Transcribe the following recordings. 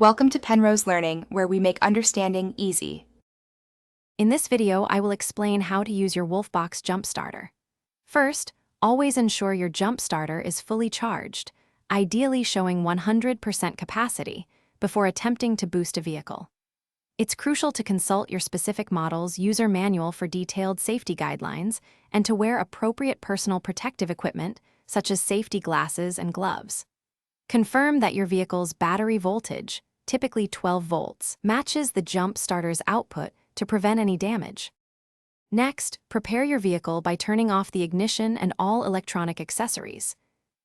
Welcome to Penrose Learning, where we make understanding easy. In this video, I will explain how to use your Wolfbox jump starter. First, always ensure your jump starter is fully charged, ideally showing 100% capacity, before attempting to boost a vehicle. It's crucial to consult your specific model's user manual for detailed safety guidelines and to wear appropriate personal protective equipment, such as safety glasses and gloves. Confirm that your vehicle's battery voltage, typically 12 volts, matches the jump starter's output to prevent any damage. Next, prepare your vehicle by turning off the ignition and all electronic accessories.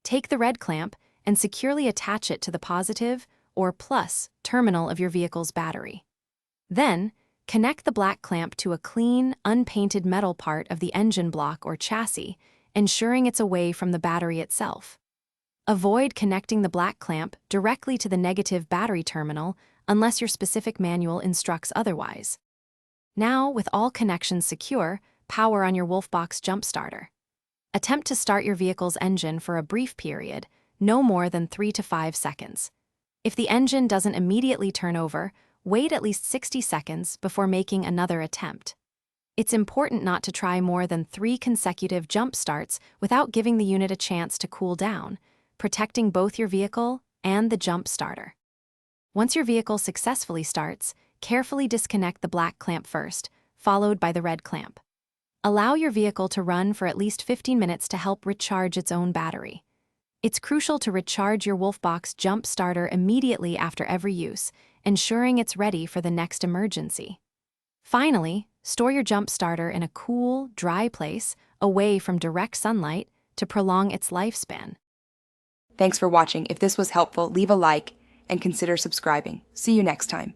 Take the red clamp and securely attach it to the positive or plus terminal of your vehicle's battery. Then, connect the black clamp to a clean, unpainted metal part of the engine block or chassis, ensuring it's away from the battery itself. Avoid connecting the black clamp directly to the negative battery terminal unless your specific manual instructs otherwise. Now, with all connections secure, power on your Wolfbox jump starter. Attempt to start your vehicle's engine for a brief period, no more than 3 to 5 seconds. If the engine doesn't immediately turn over, wait at least 60 seconds before making another attempt. It's important not to try more than 3 consecutive jump starts without giving the unit a chance to cool down, protecting both your vehicle and the jump starter. Once your vehicle successfully starts, carefully disconnect the black clamp first, followed by the red clamp. Allow your vehicle to run for at least 15 minutes to help recharge its own battery. It's crucial to recharge your Wolfbox jump starter immediately after every use, ensuring it's ready for the next emergency. Finally, store your jump starter in a cool, dry place away from direct sunlight to prolong its lifespan. Thanks for watching. If this was helpful, leave a like and consider subscribing. See you next time.